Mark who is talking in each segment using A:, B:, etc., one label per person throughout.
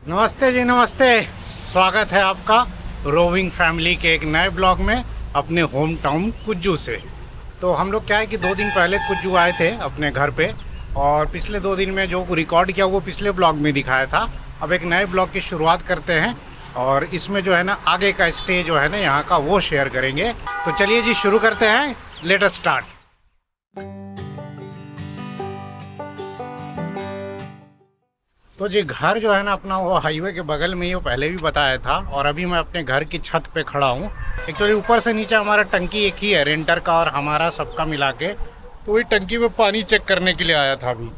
A: नमस्ते जी, नमस्ते। स्वागत है आपका रोविंग फैमिली के एक नए ब्लॉग में अपने होम टाउन कुज्जू से। तो हम लोग क्या है कि 2 दिन पहले कुज्जू आए थे अपने घर पे, और पिछले 2 दिन में जो रिकॉर्ड किया वो पिछले ब्लॉग में दिखाया था। अब एक नए ब्लॉग की शुरुआत करते हैं और इसमें जो है ना आगे का स्टे जो है ना यहाँ का वो शेयर करेंगे। तो चलिए जी शुरू करते हैं, लेट अस स्टार्ट। तो जी घर जो है ना अपना वो हाईवे के बगल में ही, वो पहले भी बताया था। और अभी मैं अपने घर की छत पे खड़ा हूँ। एक्चुअली ऊपर से नीचे हमारा टंकी एक ही है, रेंटर का और हमारा सबका मिला के। तो वही टंकी में पानी चेक करने के लिए आया था। अभी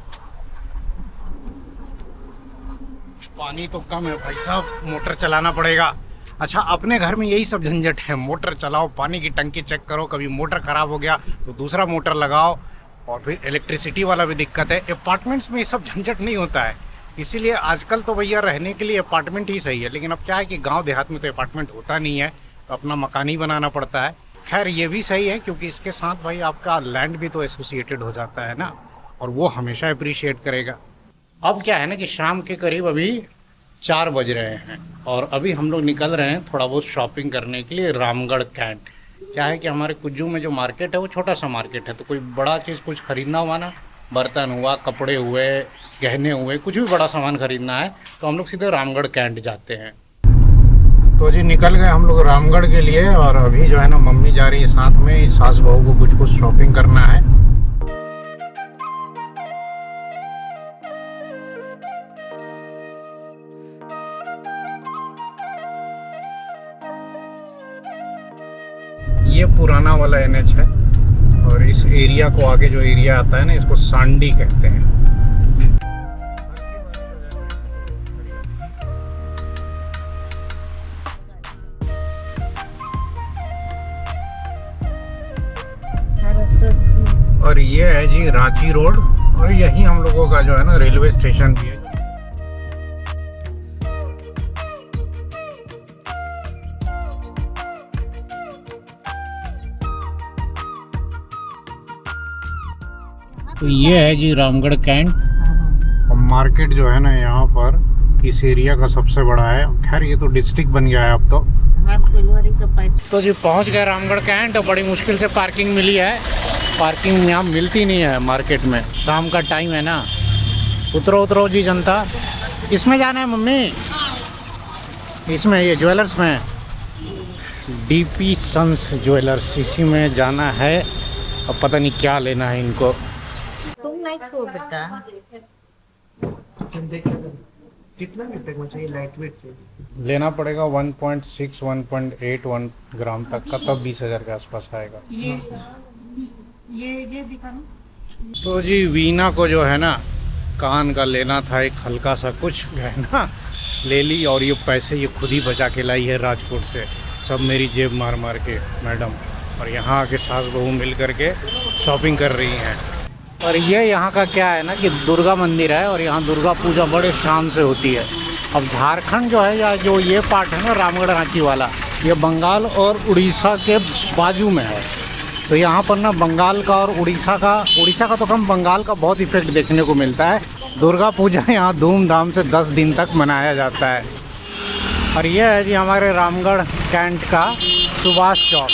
A: पानी तो कम है भाई साहब, मोटर चलाना पड़ेगा। अच्छा, अपने घर में यही सब झंझट है, मोटर चलाओ, पानी की टंकी चेक करो, कभी मोटर ख़राब हो गया तो दूसरा मोटर लगाओ, और फिर इलेक्ट्रिसिटी वाला भी दिक्कत है। अपार्टमेंट्स में ये सब झंझट नहीं होता है, इसीलिए आजकल तो भैया रहने के लिए अपार्टमेंट ही सही है। लेकिन अब क्या है कि गांव देहात में तो अपार्टमेंट होता नहीं है, तो अपना मकान ही बनाना पड़ता है। खैर ये भी सही है, क्योंकि इसके साथ भाई आपका लैंड भी तो एसोसिएटेड हो जाता है ना, और वो हमेशा अप्रिशिएट करेगा। अब क्या है ना कि शाम के करीब अभी 4 बज रहे हैं और अभी हम लोग निकल रहे हैं थोड़ा बहुत शॉपिंग करने के लिए रामगढ़ कैंट। क्या है कि हमारे कुज्जू में जो मार्केट है वो छोटा सा मार्केट है, तो कोई बड़ा चीज़ कुछ ख़रीदना हुआ ना, बर्तन हुआ, कपड़े हुए, गहने हुए, कुछ भी बड़ा सामान खरीदना है तो हम लोग सीधे रामगढ़ कैंट जाते हैं। तो जी निकल गए हम लोग रामगढ़ के लिए, और अभी जो है ना मम्मी जा रही है साथ में, सास बहू को कुछ कुछ शॉपिंग करना है। ये पुराना वाला NH है, और इस एरिया को आगे जो एरिया आता है ना, इसको सांडी कहते हैं। और ये है जी रांची रोड, और यही हम लोगों का जो है ना रेलवे स्टेशन भी है। तो ये है जी रामगढ़ कैंट, और मार्केट जो है ना यहाँ पर इस एरिया का सबसे बड़ा है। खैर ये तो डिस्ट्रिक्ट बन गया है अब तो। तो जी पहुँच गए रामगढ़ कैंट, और बड़ी मुश्किल से पार्किंग मिली है। पार्किंग यहाँ मिलती नहीं है मार्केट में, शाम का टाइम है ना। उतरो उतरो जी जनता। इसमें जाना है मम्मी, इसमें ये ज्वेलर्स में, DP सन्स ज्वेलर्स, इसी में जाना है। अब पता नहीं क्या लेना है इनको।
B: तुम नहीं खो बेटा।
C: कितना तक चाहिए? लाइट वेट चाहिए।
A: लेना पड़ेगा 1.6 1.8 1 ग्राम तक का, तब 20,000 के आसपास आएगा।
B: ये दिखाना।
A: तो जी वीना को जो है ना कान का लेना था, एक हल्का सा कुछ गहना ले ली, और ये पैसे ये खुद ही बचा के लाई है राजकोट से, सब मेरी जेब मार मार के मैडम। और यहाँ आके सास बहू मिल करके शॉपिंग कर रही हैं। और ये यहाँ का क्या है ना कि दुर्गा मंदिर है, और यहाँ दुर्गा पूजा बड़े शान से होती है। अब झारखंड जो है, या जो ये पार्ट है ना रामगढ़ रांची वाला, ये बंगाल और उड़ीसा के बाजू में है। तो यहाँ पर ना बंगाल का और उड़ीसा का तो कम, बंगाल का बहुत इफेक्ट देखने को मिलता है। दुर्गा पूजा यहाँ धूमधाम से 10 दिन तक मनाया जाता है। और ये है जी हमारे रामगढ़ कैंट का सुभाष चौक,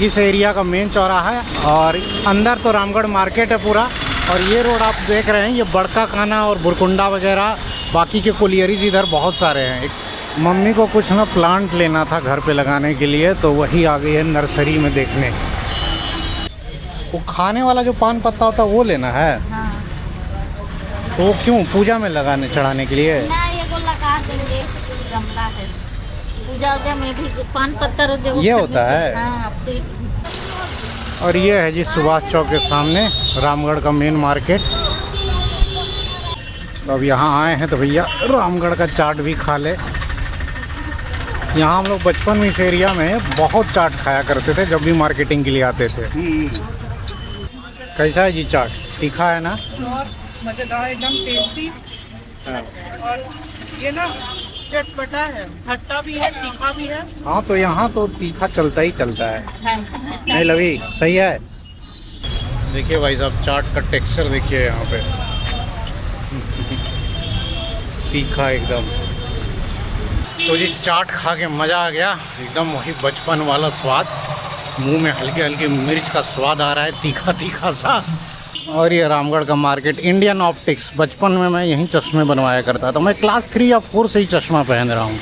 A: इस एरिया का मेन चौराहा है। और अंदर तो रामगढ़ मार्केट है पूरा, और ये रोड आप देख रहे हैं, ये बड़का खाना और बुरकुंडा वगैरह, बाकी के कोलियरीज इधर बहुत सारे हैं। मम्मी को कुछ ना प्लांट लेना था घर पे लगाने के लिए, तो वही आ गई है नर्सरी में देखने। वो खाने वाला जो पान पत्ता होता है वो लेना है।
B: हाँ।
A: तो वो क्यों, पूजा में लगाने चढ़ाने के लिए?
B: ना ये को लगा देंगे, गमला है, पूजा उजा में भी पान पत्तर
A: ये होता है।
B: हाँ,
A: और ये है जी सुभाष चौक के सामने रामगढ़ का मेन मार्केट। तो अब यहाँ आए हैं तो भैया रामगढ़ का चाट भी खा ले। यहाँ हम लोग बचपन में इस एरिया में बहुत चाट खाया करते थे, जब भी मार्केटिंग के लिए आते थे। कैसा है जी चाट? तीखा है ना?
C: और मज़ेदार, एकदम टेस्टी। और ये ना चटपटा है, खट्टा भी है, तीखा भी है।
A: हाँ तो यहाँ तो तीखा चलता ही चलता है। नहीं लवी, सही है। देखिए भाई साहब, चाट का टेक्सचर देखिए यहाँ पे, तीखा एकदम। तो जी चाट खा के मज़ा आ गया एकदम, वही बचपन वाला स्वाद, मुंह में हल्के हल्के मिर्च का स्वाद आ रहा है, तीखा तीखा सा। और ये रामगढ़ का मार्केट, इंडियन ऑप्टिक्स। बचपन में मैं यहीं चश्मे बनवाया करता था, मैं क्लास 3 या 4 से ही चश्मा पहन रहा हूँ।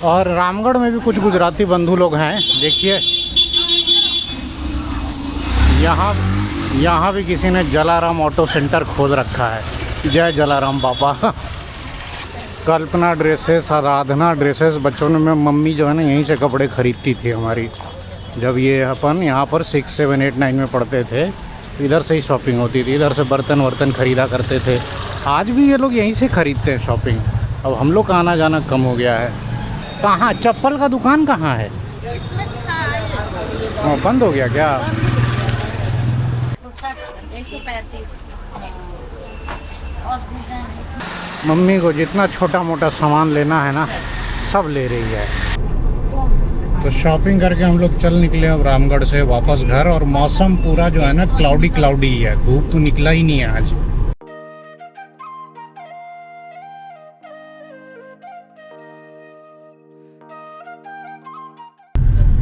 A: और रामगढ़ में भी कुछ गुजराती बंधु लोग हैं, देखिए यहाँ भी किसी ने जलाराम ऑटो सेंटर खोल रखा है। जय जलाराम बाबा। कल्पना ड्रेसेस, आराधना ड्रेसेस, बच्चों में मम्मी जो है ना यहीं से कपड़े खरीदती थी हमारी, जब ये अपन यहाँ पर 6, 7, 8, 9 में पढ़ते थे। इधर से ही शॉपिंग होती थी, इधर से बर्तन वर्तन खरीदा करते थे। आज भी ये लोग यहीं से खरीदते हैं शॉपिंग। अब हम लोग का आना जाना कम हो गया है। कहाँ चप्पल का दुकान कहाँ है? बंद हो गया क्या?
B: 135 और
A: मम्मी को जितना छोटा मोटा सामान लेना है ना सब ले रही है। तो शॉपिंग करके हम लोग चल निकले अब रामगढ़ से वापस घर। और मौसम पूरा जो है ना क्लाउडी क्लाउडी ही है, धूप तो निकला ही नहीं है आज।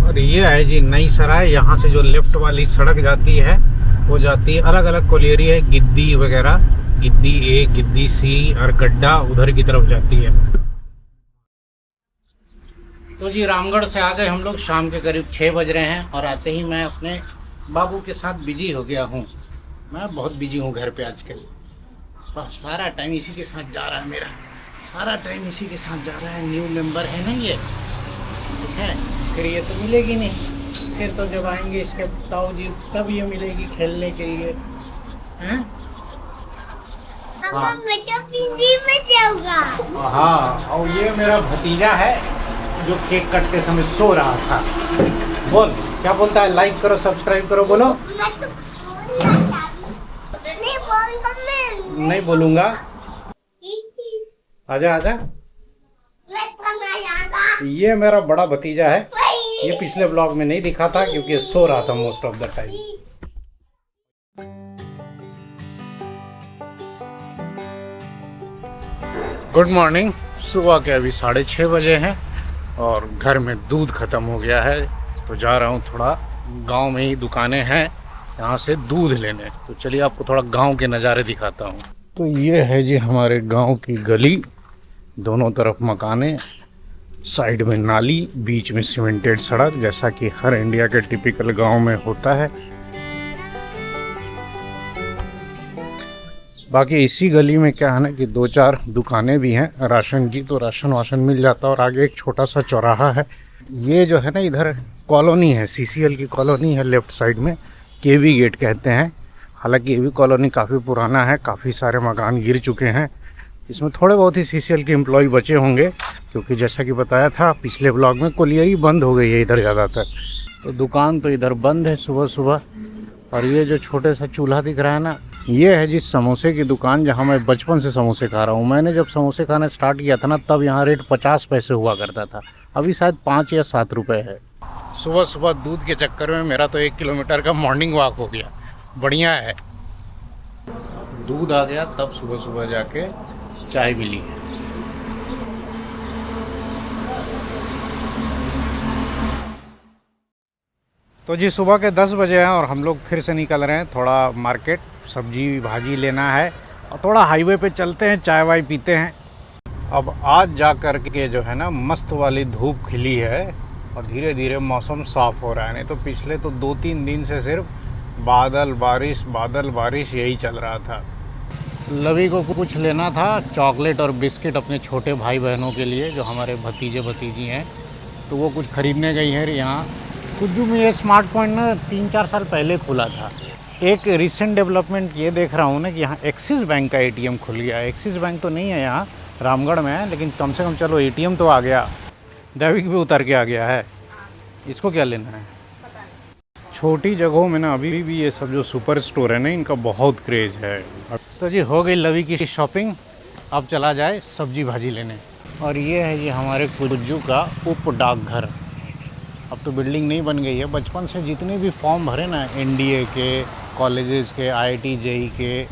A: और ये है जी नई सराय, यहाँ से जो लेफ्ट वाली सड़क जाती है वो जाती है, अलग अलग कोलियरी है, गिद्दी वगैरह, गिद्दी ए, गिद्दी सी और गड्ढा उधर की तरफ जाती है। तो जी रामगढ़ से आ गए हम लोग, शाम के करीब 6 बज रहे हैं। और आते ही मैं अपने बाबू के साथ बिजी हो गया हूँ। मैं बहुत बिजी हूँ घर पे आजकल, बस सारा टाइम इसी के साथ जा रहा है मेरा, सारा टाइम इसी के साथ जा रहा है। न्यू मेंबर है ना ये, ठीक है। फिर ये तो मिलेगी नहीं, फिर तो जब आएंगे इसके ताऊ जी तब ये मिलेगी खेलने के लिए, हैं? हाँ। हाँ, और ये मेरा भतीजा है जो केक कटते समय सो रहा था। बोल, क्या बोलता है? लाइक करो, सब्सक्राइब करो, बोलो। नहीं बोलूँगा। आजा आजा। ये मेरा बड़ा भतीजा है, ये पिछले ब्लॉग में नहीं दिखा था क्योंकि ये सो रहा था most of the time. Good morning. सुबह के अभी 6:30 बजे हैं और घर में दूध ख़त्म हो गया है, तो जा रहा हूँ थोड़ा, गांव में ही दुकानें हैं यहाँ से दूध लेने। तो चलिए आपको थोड़ा गांव के नज़ारे दिखाता हूँ। तो ये है जी हमारे गांव की गली, दोनों तरफ मकाने, साइड में नाली, बीच में सीमेंटेड सड़क, जैसा कि हर इंडिया के टिपिकल गांव में होता है। बाकी इसी गली में क्या है ना कि 2-4 दुकानें भी हैं राशन की, तो राशन वाशन मिल जाता है। और आगे एक छोटा सा चौराहा है। ये जो है ना इधर कॉलोनी है, CCL की कॉलोनी है लेफ्ट साइड में, केवी गेट कहते हैं। हालांकि ये भी कॉलोनी काफ़ी पुराना है, काफ़ी सारे मकान गिर चुके हैं। इसमें थोड़े बहुत ही CCL के एम्प्लॉय बचे होंगे, क्योंकि जैसा कि बताया था पिछले ब्लॉग में, कोलियरी बंद हो गई है इधर ज़्यादातर। तो दुकान तो इधर बंद है सुबह सुबह। और ये जो छोटे सा चूल्हा दिख रहा है ना, ये है जी समोसे की दुकान, जहाँ मैं बचपन से समोसे खा रहा हूँ। मैंने जब समोसे खाना स्टार्ट किया था ना, तब यहाँ रेट 50 पैसे हुआ करता था, अभी शायद 5 या 7 रुपये है। सुबह सुबह दूध के चक्कर में मेरा तो 1 किलोमीटर का मॉर्निंग वॉक हो गया, बढ़िया है। दूध आ गया तब सुबह सुबह जाके चाय मिली है। तो जी सुबह के 10 बजे हैं और हम लोग फिर से निकल रहे हैं थोड़ा मार्केट, सब्जी भाजी लेना है और थोड़ा हाईवे पे चलते हैं, चाय वाय पीते हैं। अब आज जा कर के जो है ना मस्त वाली धूप खिली है और धीरे धीरे मौसम साफ़ हो रहा है। नहीं तो पिछले तो 2-3 दिन से सिर्फ बादल बारिश यही चल रहा था। लवी को कुछ लेना था, चॉकलेट और बिस्किट अपने छोटे भाई बहनों के लिए जो हमारे भतीजे भतीजी हैं, तो वो कुछ ख़रीदने गई है यहाँ। कुज्जू में ये स्मार्ट पॉइंट ना 3-4 साल पहले खुला था। एक रिसेंट डेवलपमेंट ये देख रहा हूँ ना कि यहाँ एक्सिस बैंक का ATM खुल गया है। एक्सिस बैंक तो नहीं है यहाँ रामगढ़ में है, लेकिन कम से कम चलो ATM तो आ गया। दैविक भी उतर के आ गया है। इसको क्या लेना है? छोटी जगहों में ना अभी भी ये सब जो सुपर स्टोर है ना, इनका बहुत क्रेज़ है। तो जी हो गई लवी की शॉपिंग, अब चला जाए सब्जी भाजी लेने। और ये है जी हमारे कुज्जू का उप डाकघर। अब तो बिल्डिंग नहीं बन गई है, बचपन से जितने भी फॉर्म भरे ना NDA के, कॉलेजेस के, IIT JEE के,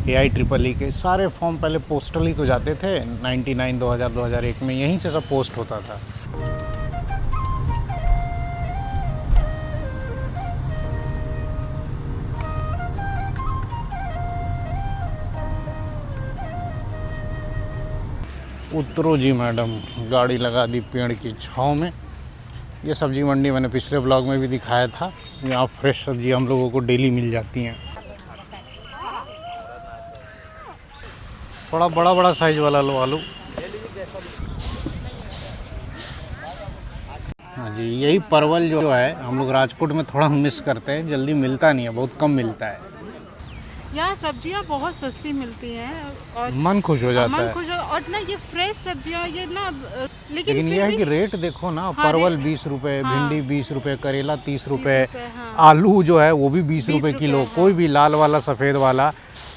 A: AIEEE के सारे फॉर्म पहले पोस्टल ही तो जाते थे। 99 2000 2001 में यहीं से सब पोस्ट होता था। उतरो जी मैडम, गाड़ी लगा दी पेड़ की छाँव में। ये सब्जी मंडी मैंने पिछले ब्लॉग में भी दिखाया था। यहाँ फ्रेश सब्जी हम लोगों को डेली मिल जाती हैं। थोड़ा बड़ा बड़ा साइज वाला लो आलू। हाँ जी, यही परवल जो है हम लोग राजकोट में थोड़ा मिस करते हैं, जल्दी मिलता नहीं है, बहुत कम मिलता है।
C: यहाँ सब्जियाँ बहुत सस्ती मिलती हैं और
A: मन खुश हो जाता है।
C: और ना ये फ्रेश सब्जियाँ ये ना,
A: लेकिन ये है कि रेट देखो ना, परवल 20 रुपये, भिंडी 20 रुपये, करेला 30 रुपये,
C: हाँ।
A: आलू जो है वो भी 20 रुपये किलो।
C: हाँ।
A: कोई भी लाल वाला सफ़ेद वाला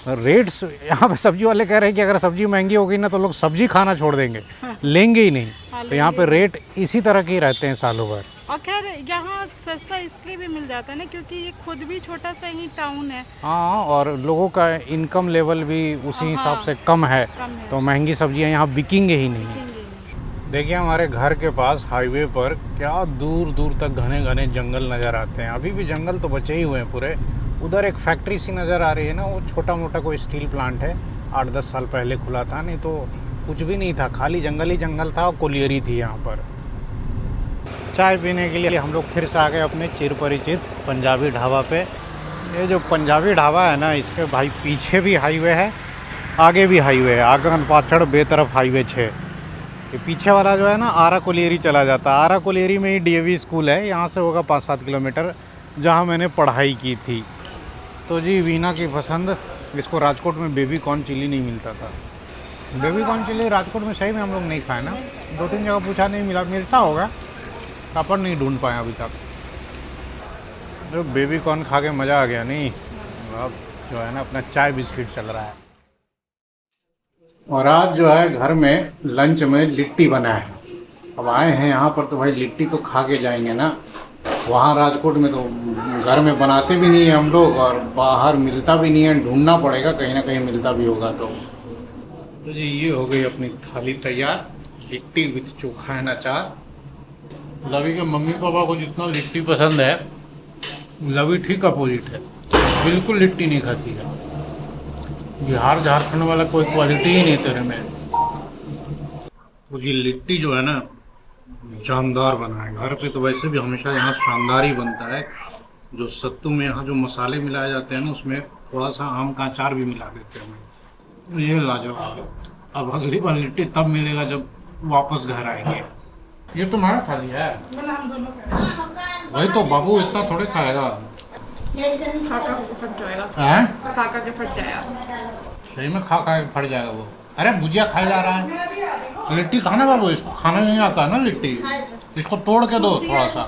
A: रेट्स। यहाँ पे सब्जी वाले कह रहे हैं कि अगर सब्जी महंगी होगी ना तो लोग सब्जी खाना छोड़ देंगे, लेंगे ही नहीं। तो यहाँ पे रेट इसी तरह के ही रहते हैं सालों भर।
C: और खैर यहाँ सस्ता इसलिए भी मिल जाता है ना क्योंकि ये खुद भी छोटा सा ही टाउन है।
A: हाँ, और लोगों का इनकम लेवल भी उसी हिसाब से कम है, तो महंगी सब्जियाँ यहाँ बिकेंगे ही नहीं। देखिए हमारे घर के पास हाईवे पर क्या दूर दूर तक घने घने जंगल नज़र आते हैं। अभी भी जंगल तो बचे ही हुए हैं पूरे। उधर एक फैक्ट्री सी नज़र आ रही है ना, वो छोटा मोटा कोई स्टील प्लांट है, 8-10 साल पहले खुला था, नहीं तो कुछ भी नहीं था, खाली जंगल ही जंगल था और कोलियरी थी यहाँ पर। चाय पीने के लिए हम लोग फिर से आ गए अपने चिर परिचित पंजाबी ढाबा पे। ये जो पंजाबी ढाबा है ना, इसके भाई पीछे भी हाईवे है, आगे भी हाईवे है, आगन पाछड़ बेतरफ हाईवे 6। ये पीछे वाला जो है ना आरा कोलियरी चला जाता है। आरा कोलियरी में ही DAV स्कूल है, यहाँ से होगा 5-7 किलोमीटर, जहाँ मैंने पढ़ाई की थी। तो जी वीना की पसंद, इसको राजकोट में बेबी कॉर्न चिली नहीं मिलता था। बेबी कॉर्न चिली राजकोट में सही में हम लोग नहीं खाए ना, 2-3 जगह पूछा, नहीं मिला। मिलता होगा, कापड़ नहीं ढूंढ पाए अभी तक। जो बेबी कॉर्न खा के मज़ा आ गया। नहीं, अब जो है ना अपना चाय बिस्किट चल रहा है। और आज जो है घर में लंच में लिट्टी बना है। अब आए हैं यहाँ पर तो भाई लिट्टी तो खा के जाएंगे ना। वहाँ राजकोट में तो घर में बनाते भी नहीं है हम लोग, और बाहर मिलता भी नहीं है, ढूंढना पड़ेगा, कहीं ना कहीं मिलता भी होगा। तो जी ये हो गई अपनी थाली तैयार, लिट्टी विथ चोखा एंड अचार। लवी के मम्मी पापा को जितना लिट्टी पसंद है, लवी ठीक अपोजिट है, बिल्कुल लिट्टी नहीं खाती है। बिहार झारखंड वाला कोई क्वालिटी ही नहीं तेरे में। तो जी लिट्टी जो है ना जानदार बना है। घर पे तो वैसे भी हमेशा यहाँ शानदार ही बनता है। जो सत्तू में यहाँ जो मसाले मिलाए जाते हैं ना, उसमें थोड़ा सा आम का अचार भी मिला देते हैं। ये लाजवाब है। अब अगली बार लिट्टी तब मिलेगा जब वापस घर आएंगे। ये तुम्हारा थाली है? वही तो बाबू इतना थोड़े खाएगा।
C: खाका फट जाएगा। खाका के फट जाएगा।
A: सही में खा के फट जाएगा वो। अरे भुजिया खाया जा रहा है, लिट्टी खाना बाबू, इसको खाना नहीं आता ना लिट्टी, इसको तोड़ के दो थोड़ा सा।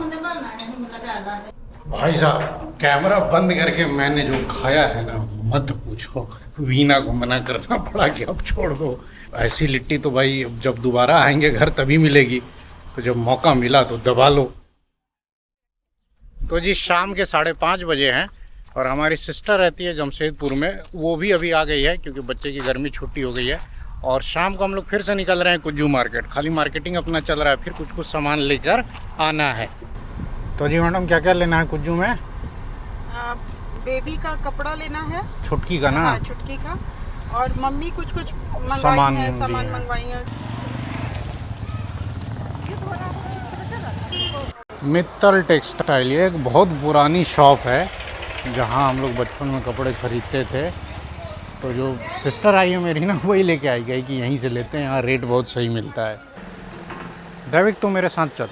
A: भाई साहब कैमरा बंद करके मैंने जो खाया है ना, मत पूछो। वीना को मना करना पड़ा कि अब छोड़ दो। ऐसी लिट्टी तो भाई जब दोबारा आएंगे घर तभी मिलेगी, तो जब मौका मिला तो दबा लो। तो जी शाम के 5:30 बजे हैं और हमारी सिस्टर रहती है जमशेदपुर में, वो भी अभी आ गई है क्योंकि बच्चे की गर्मी छुट्टी हो गई है। और शाम को हम लोग फिर से निकल रहे हैं कुज्जू मार्केट। खाली मार्केटिंग अपना चल रहा है, फिर कुछ कुछ सामान लेकर आना है। तो जी मैडम क्या क्या लेना है कुज्जू में?
C: बेबी का कपड़ा लेना है,
A: छुटकी का ना?
C: हाँ, छुटकी का। और मम्मी कुछ कुछ
A: सामान
C: मंगवाई है।
A: मित्तल टेक्सटाइल, ये एक बहुत पुरानी शॉप है जहाँ हम लोग बचपन में कपड़े खरीदते थे। तो जो सिस्टर आई है मेरी ना, वही लेके आई गई कि यहीं से लेते हैं, यहाँ रेट बहुत सही मिलता है। दैविक तू मेरे साथ चल,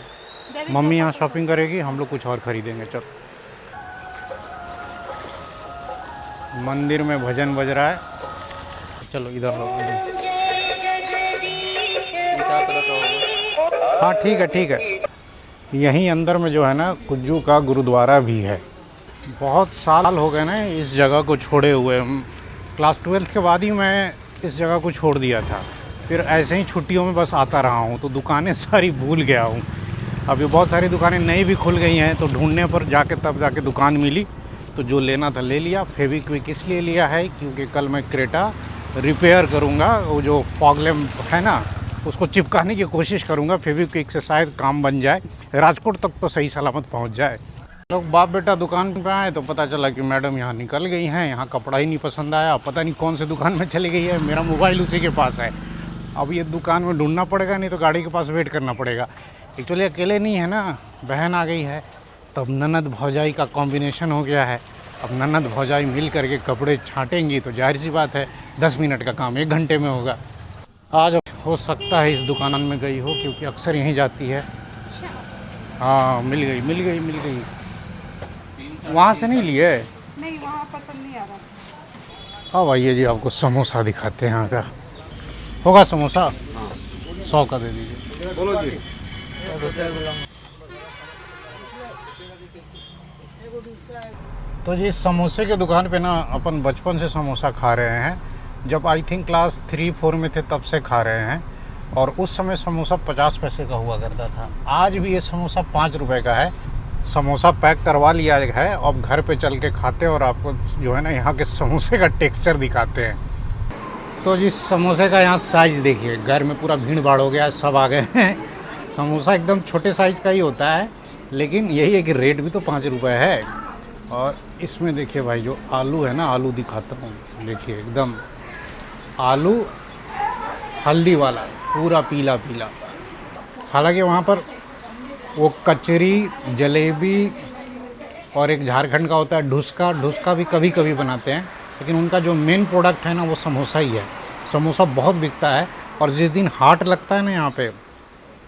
A: मम्मी यहाँ शॉपिंग करेगी, हम लोग कुछ और खरीदेंगे। चल, मंदिर में भजन बज रहा है, चलो इधर लो। हाँ ठीक है ठीक है। यहीं अंदर में जो है ना कुज्जू का गुरुद्वारा भी है। बहुत साल हो गए ना इस जगह को छोड़े हुए। क्लास 12th के बाद ही मैं इस जगह को छोड़ दिया था, फिर ऐसे ही छुट्टियों में बस आता रहा हूँ, तो दुकानें सारी भूल गया हूँ। अभी बहुत सारी दुकानें नई भी खुल गई हैं, तो ढूंढने पर तब जाके दुकान मिली तो जो लेना था ले लिया। फेविक्विक इसलिए लिया है क्योंकि कल मैं क्रेटा रिपेयर करूँगा, वो जो फॉग लैम्प है ना उसको चिपकाने की कोशिश करूँगा। फेविक्विक से शायद काम बन जाए, राजकोट तक तो सही सलामत पहुँच जाए। लोग बाप बेटा दुकान पे आए तो पता चला कि मैडम यहाँ निकल गई हैं, यहाँ कपड़ा ही नहीं पसंद आया, पता नहीं कौन से दुकान में चली गई है। मेरा मोबाइल उसी के पास है, अब ये दुकान में ढूंढना पड़ेगा, नहीं तो गाड़ी के पास वेट करना पड़ेगा। एक्चुअली अकेले नहीं है ना, बहन आ गई है, तब ननद भौजाई का कॉम्बिनेशन हो गया है। अब ननद भौजाई मिल करके कपड़े छाँटेंगी तो जाहिर सी बात है 10 मिनट का काम 1 घंटे में होगा। आज हो सकता है इस दुकान में गई हो क्योंकि अक्सर यहीं जाती है। हाँ मिल गई। वहाँ से नहीं लिए?
C: नहीं, वहाँ पसंद नहीं आ रहा।
A: हाँ भैया जी, आपको समोसा दिखाते हैं यहाँ का। होगा समोसा? 100 का दे दीजिए। बोलो जी। तो जी समोसे के दुकान पे ना अपन बचपन से समोसा खा रहे हैं, जब आई थिंक क्लास 3-4 में थे तब से खा रहे हैं, और उस समय समोसा 50 पैसे का हुआ करता था। आज भी ये समोसा 5 रुपए का है। समोसा पैक करवा लिया है, अब घर पे चल के खाते हैं और आपको जो है ना यहाँ के समोसे का टेक्सचर दिखाते हैं। तो जी समोसे का यहाँ साइज़ देखिए, घर में पूरा भीड़ भाड़ हो गया है, सब आ गए हैं। समोसा एकदम छोटे साइज़ का ही होता है, लेकिन यही है कि रेट भी तो 5 रुपए है। और इसमें देखिए भाई जो आलू है ना, आलू दिखाता हूँ, देखिए एकदम आलू हल्दी वाला, पूरा पीला पीला। हालांकि वहाँ पर वो कचरी, जलेबी और एक झारखंड का होता है ढुसका भी कभी कभी बनाते हैं, लेकिन उनका जो मेन प्रोडक्ट है ना वो समोसा ही है। समोसा बहुत बिकता है, और जिस दिन हाट लगता है ना यहाँ पे,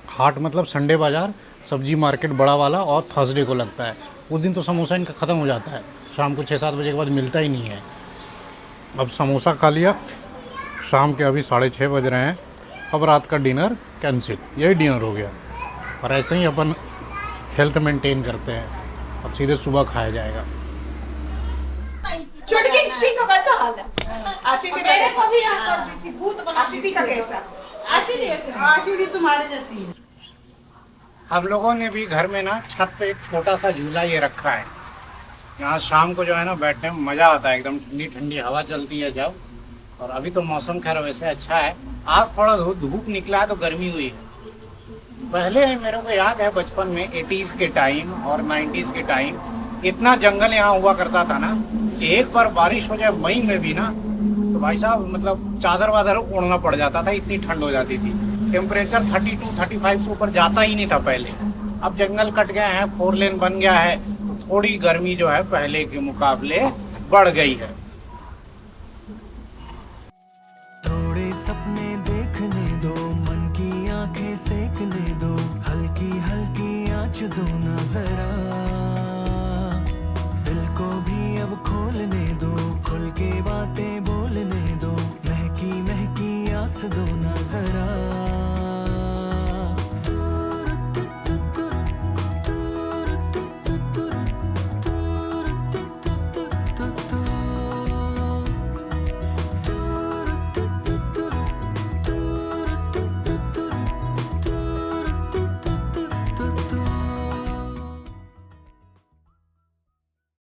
A: हाट मतलब संडे बाज़ार, सब्जी मार्केट बड़ा वाला, और थर्सडे को लगता है, उस दिन तो समोसा इनका ख़त्म हो जाता है। शाम को 6-7 बजे के बाद मिलता ही नहीं है। अब समोसा खा लिया, शाम के अभी 6:30 बज रहे हैं। अब रात का डिनर कैंसिल, यही डिनर हो गया। और ऐसे ही अपन हेल्थ मेंटेन करते हैं, अब सीधे सुबह खाया जाएगा।
C: चुटकी कबाचा हाल है। आशिकी मैंने सभी यहाँ कर दी थी, भूत बना। आशिकी का कैसा? आशिकी तुम्हारे जैसी है।
A: हम लोगों ने भी घर में ना छत पे एक छोटा सा झूला ये रखा है। यहाँ शाम को जो है ना बैठने में मज़ा आता है, एकदम ठंडी ठंडी हवा चलती है जब। और अभी तो मौसम खैर वैसे अच्छा है, आज थोड़ा धूप निकला है तो गर्मी हुई है। पहले मेरे को याद है बचपन में 80s के टाइम और 90s के टाइम इतना जंगल यहाँ हुआ करता था ना कि एक बार बारिश हो जाए मई में भी ना, तो भाई साहब मतलब चादर वादर ओढ़ना पड़ जाता था, इतनी ठंड हो जाती थी। टेम्परेचर 32-35 से ऊपर जाता ही नहीं था पहले। अब जंगल कट गए हैं, 4 लेन बन गया है, तो थोड़ी गर्मी जो है पहले के मुकाबले बढ़ गई है।
D: थोड़े सपने देखने दो, मन की आंखें सेकने दो, हल्की हल्की आँच दो ना जरा, दिल को भी अब खोलने दो, खुल के बातें बोलने दो, महकी महकी आस दो ना जरा।